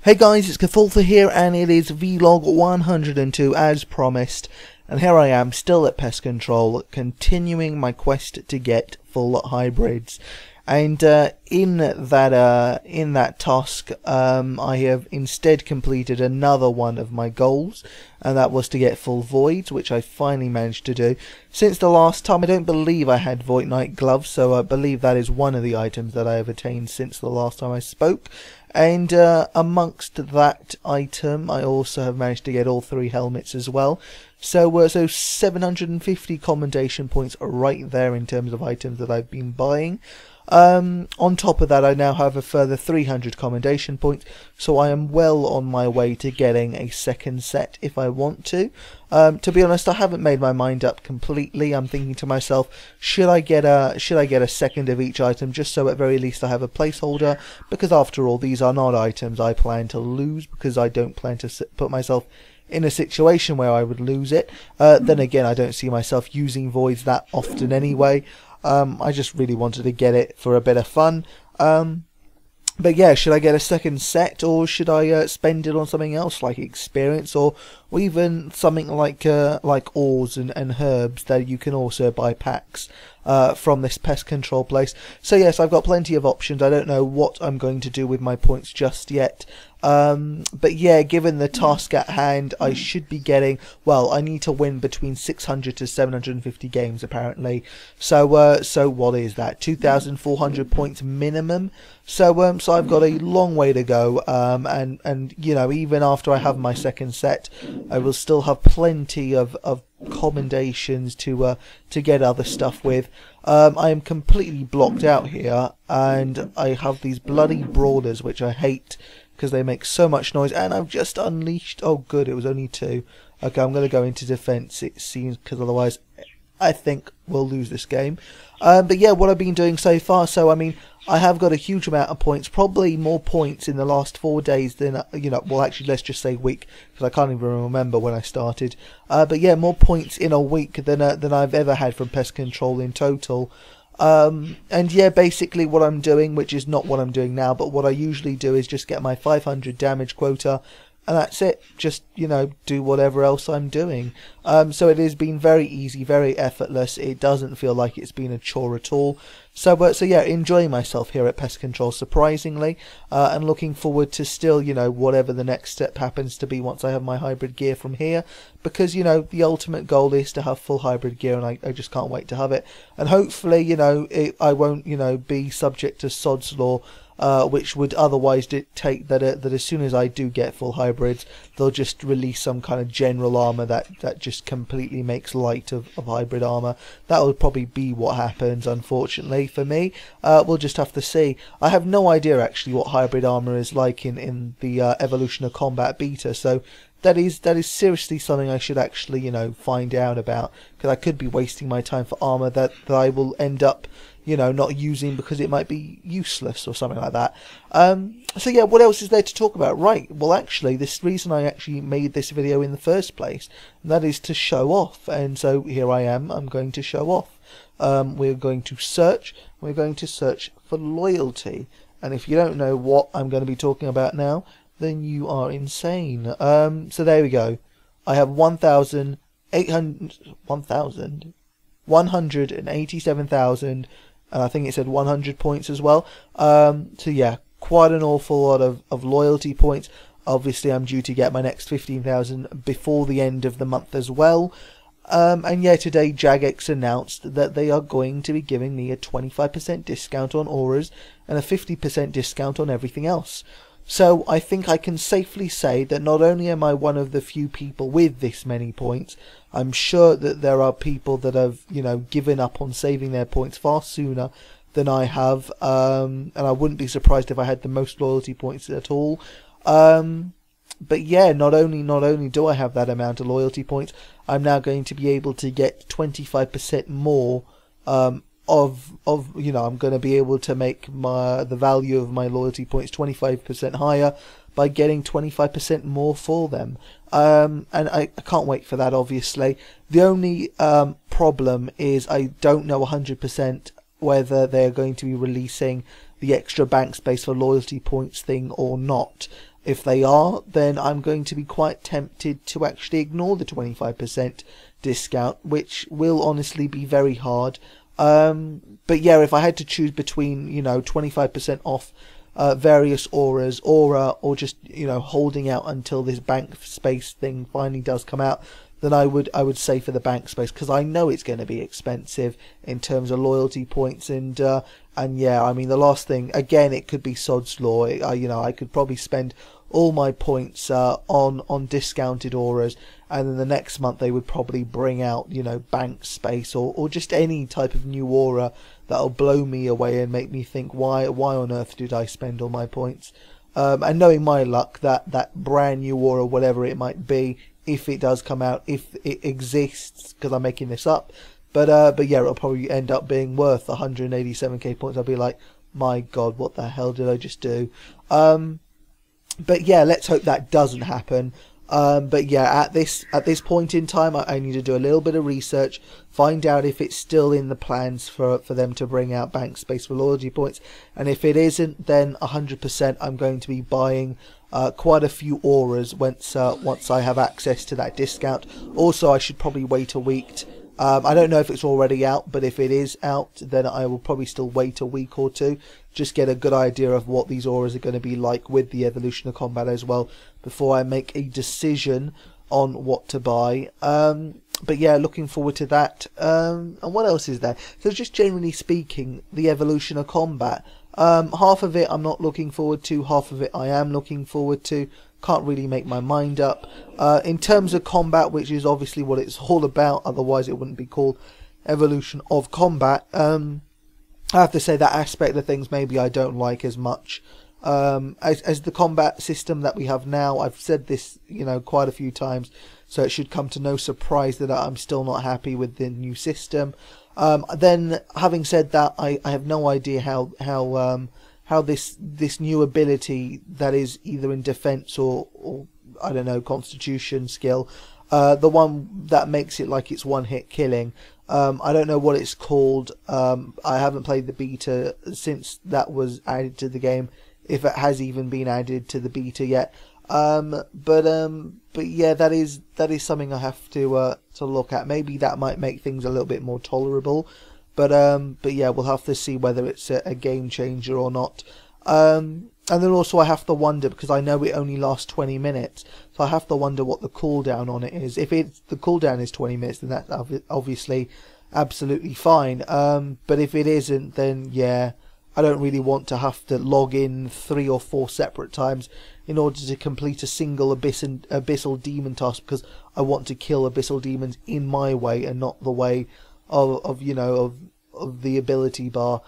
Hey guys, it's Cthulthu here, and it is vlog 102 as promised, and here I am still at Pest Control, continuing my quest to get full hybrids. And in that task, I have instead completed another one of my goals, and that was to get full voids, which I finally managed to do. Since the last time, I don't believe I had Void Knight gloves, so I believe that is one of the items that I have attained since the last time I spoke. And amongst that item, I also have managed to get all 3 helmets as well. So 750 commendation points are right there in terms of items that I've been buying. On top of that, I now have a further 300 commendation points, so I am well on my way to getting a second set if I want to. To be honest, I haven't made my mind up completely. I'm thinking to myself, should I get a second of each item, just so at very least I have a placeholder, because after all, these are not items I plan to lose, because I don't plan to put myself in a situation where I would lose it. Then again, I don't see myself using voids that often anyway. I just really wanted to get it for a bit of fun. But yeah, should I get a second set, or should I spend it on something else like experience, or even something like ores and herbs that you can also buy packs from this Pest Control place. So yes, I've got plenty of options. I don't know what I'm going to do with my points just yet. But yeah, given the task at hand, I should be getting, well, I need to win between 600 to 750 games apparently. So what is that? 2,400 points minimum. So I've got a long way to go. And you know, even after I have my second set, I will still have plenty of commendations to get other stuff with. I am completely blocked out here, and I have these bloody brawlers which I hate, because they make so much noise, and I've just unleashed, oh good, it was only 2. Okay, I'm going to go into defense, it seems, because otherwise I think we'll lose this game. But yeah, what I've been doing so far, so I mean, I have got a huge amount of points, probably more points in the last 4 days than, you know, well actually let's just say week, because I can't even remember when I started. But yeah, more points in a week than I've ever had from Pest Control in total. And yeah, basically what I'm doing, which is not what I'm doing now, but what I usually do is just get my 500 damage quota, and that's it. Just, you know, do whatever else I'm doing. So it has been very easy, very effortless. It doesn't feel like it's been a chore at all. So yeah, enjoying myself here at Pest Control, surprisingly, and looking forward to still, you know, whatever the next step happens to be once I have my hybrid gear from here, because, you know, the ultimate goal is to have full hybrid gear, and I just can't wait to have it. And hopefully, you know, I won't, you know, be subject to Sod's Law, which would otherwise dictate that as soon as I do get full hybrids, they'll just release some kind of general armor that just completely makes light of hybrid armor. That will probably be what happens, unfortunately for me. We'll just have to see. I have no idea actually what hybrid armor is like in the Evolution of Combat beta, so that is seriously something I should actually, you know, find out about, because I could be wasting my time for armor that I will end up, you know, not using because it might be useless or something like that. So yeah, what else is there to talk about? Right, well actually, this reason I actually made this video in the first place, and that is to show off, and so here I am, I'm going to show off. We're going to search for loyalty, and if you don't know what I'm going to be talking about now, then you are insane. So there we go. I have 187,000, and I think it said 100 points as well. So yeah, quite an awful lot of loyalty points. Obviously I'm due to get my next 15,000 before the end of the month as well. And yeah, today Jagex announced that they are going to be giving me a 25% discount on auras and a 50% discount on everything else. So I think I can safely say that not only am I one of the few people with this many points, I'm sure that there are people that have, you know, given up on saving their points far sooner than I have, and I wouldn't be surprised if I had the most loyalty points at all. But yeah, not only do I have that amount of loyalty points, I'm now going to be able to get 25% more you know, I'm going to be able to make the value of my loyalty points 25% higher by getting 25% more for them. And I can't wait for that, obviously. The only problem is I don't know 100% whether they're going to be releasing the extra bank space for loyalty points thing or not. If they are, then I'm going to be quite tempted to actually ignore the 25% discount, which will honestly be very hard. But yeah, if I had to choose between, 25% off various auras, or just, holding out until this bank space thing finally does come out, then I would say for the bank space, because I know it's going to be expensive in terms of loyalty points, and yeah, I mean, the last thing, again, it could be sod's law. I could probably spend all my points on discounted auras, and then the next month they would probably bring out, bank space or just any type of new aura that'll blow me away and make me think, why on earth did I spend all my points? And knowing my luck, that brand new aura, whatever it might be, if it does come out, if it exists, because I'm making this up, but yeah, it'll probably end up being worth 187k points. I'll be like, my God, what the hell did I just do? But yeah, let's hope that doesn't happen. But yeah, at this point in time, I need to do a little bit of research, find out if it's still in the plans for them to bring out bank space for loyalty points, and if it isn't, then 100% I'm going to be buying quite a few auras once I have access to that discount. Also, I should probably wait a week. I don't know if it's already out, but if it is out, then I will probably still wait a week or two, just get a good idea of what these auras are going to be like with the evolution of combat as well, before I make a decision on what to buy. But yeah, looking forward to that. And what else is there? So just generally speaking, the evolution of combat. Half of it I'm not looking forward to, half of it I am looking forward to. Can't really make my mind up. In terms of combat, which is obviously what it's all about, otherwise it wouldn't be called evolution of combat. I have to say that aspect of things maybe I don't like as much. As the combat system that we have now, I've said this, quite a few times, so it should come to no surprise that I'm still not happy with the new system. Then, having said that, I have no idea how this new ability that is either in defense or I don't know, constitution skill, the one that makes it like it's one-hit killing. I don't know what it's called. I haven't played the beta since that was added to the game, if it has even been added to the beta yet. But yeah, that is something I have to look at. Maybe that might make things a little bit more tolerable. But yeah, we'll have to see whether it's a game changer or not. And then also I have to wonder, because I know it only lasts 20 minutes, so I have to wonder what the cooldown on it is. If the cooldown is 20 minutes, then that's obviously absolutely fine. But if it isn't, then yeah, I don't really want to have to log in 3 or 4 separate times in order to complete a single abyssal demon task, because I want to kill abyssal demons in my way and not the way of the ability bar.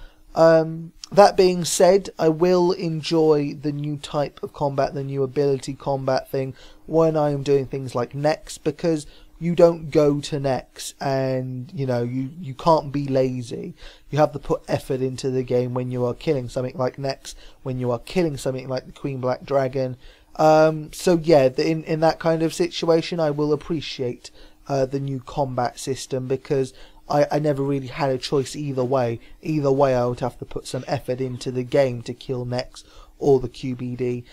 That being said, I will enjoy the new type of combat, the new ability combat thing, when I am doing things like Nex, because you don't go to Nex and you can't be lazy. You have to put effort into the game when you are killing something like Nex, when you are killing something like the Queen Black Dragon. So yeah, in that kind of situation, I will appreciate the new combat system, because I never really had a choice either way. Either way, I would have to put some effort into the game to kill Nex or the QBD.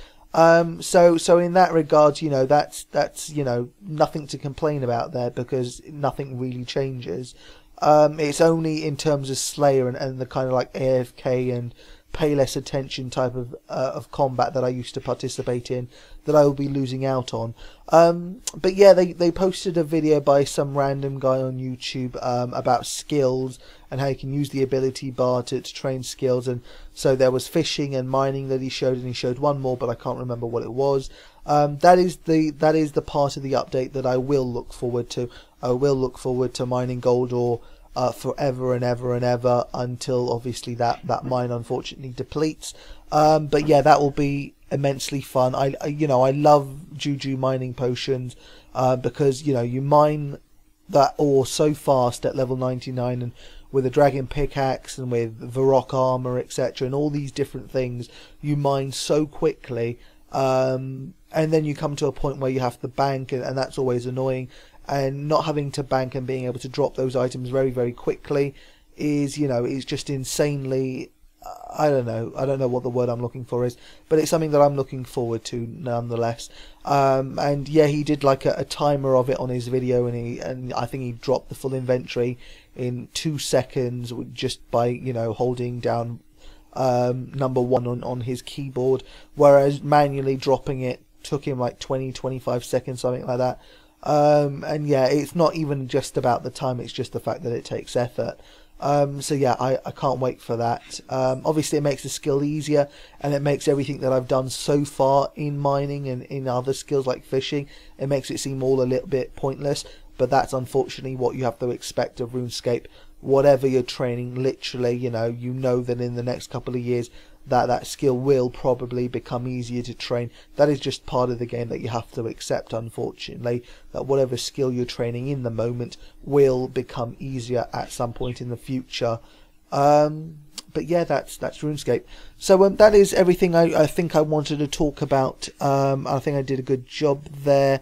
So in that regard, that's nothing to complain about there, because nothing really changes. It's only in terms of Slayer and the kind of like AFK and pay less attention type of combat that I used to participate in that I will be losing out on. But yeah, they posted a video by some random guy on YouTube about skills and how you can use the ability bar to train skills. And so there was fishing and mining that he showed, and he showed one more, but I can't remember what it was. That is the part of the update that I will look forward to. I will look forward to mining gold ore forever and ever and ever, until obviously that mine unfortunately depletes. But yeah, that will be immensely fun. I love Juju mining potions, because you mine that ore so fast at level 99, and with a dragon pickaxe and with Varrock armor, etc., and all these different things, you mine so quickly, and then you come to a point where you have to bank, and that's always annoying. And not having to bank and being able to drop those items very, very quickly is just insanely I don't know. I don't know what the word I'm looking for is, but it's something that I'm looking forward to nonetheless. And yeah, he did like a timer of it on his video, and I think he dropped the full inventory in 2 seconds just by, you know, holding down number 1 on his keyboard, whereas manually dropping it took him like 20-25 seconds, something like that. And yeah, it's not even just about the time, it's just the fact that it takes effort. So yeah, I can't wait for that. Obviously it makes the skill easier, and it makes everything that I've done so far in mining and in other skills like fishing, it makes it seem all a little bit pointless, but that's unfortunately what you have to expect of RuneScape. Whatever you're training, literally, you know that in the next couple of years that skill will probably become easier to train. That is just part of the game that you have to accept, unfortunately, that whatever skill you're training in the moment will become easier at some point in the future. But yeah, that's RuneScape. So that is everything I think I wanted to talk about. I think I did a good job there.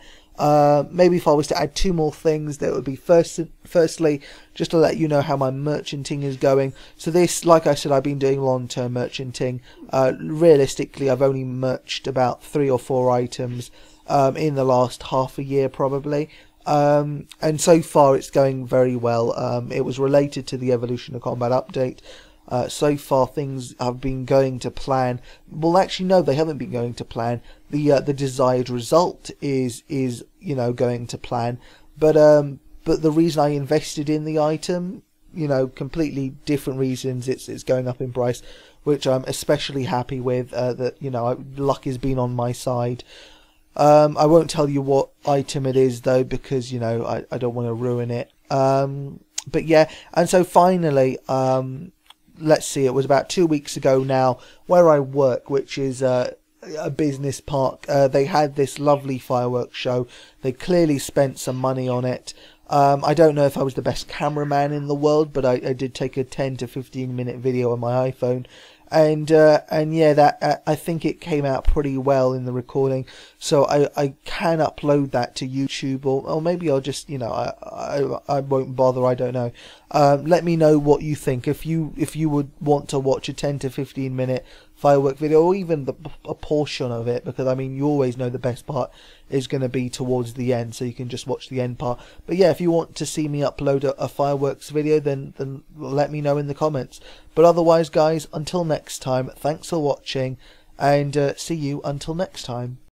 Maybe if I was to add 2 more things, that would be firstly, just to let you know how my merchanting is going. So this, like I said, I've been doing long-term merchanting. Realistically, I've only merched about 3 or 4 items in the last half a year probably. And so far it's going very well. It was related to the Evolution of Combat update. So far things have been going to plan. Well, actually no, they haven't been going to plan. The desired result is you know, going to plan, but the reason I invested in the item, you know, completely different reasons. It's going up in price, which I'm especially happy with. That, you know, luck has been on my side. I won't tell you what item it is though, because, you know, I don't want to ruin it. But yeah, and so finally, let's see, it was about 2 weeks ago now, where I work, which is a business park. They had this lovely fireworks show. They clearly spent some money on it. I don't know if I was the best cameraman in the world, but I did take a 10 to 15 minute video on my iPhone. And yeah, that I think it came out pretty well in the recording, so I can upload that to YouTube, or maybe I'll just, you know, I won't bother, I don't know. Let me know what you think. If you would want to watch a 10 to 15 minute firework video, or even a portion of it, because I mean, you always know the best part is going to be towards the end, so you can just watch the end part. But yeah, if you want to see me upload a fireworks video, then let me know in the comments. But otherwise, guys, until next time, thanks for watching, and see you until next time.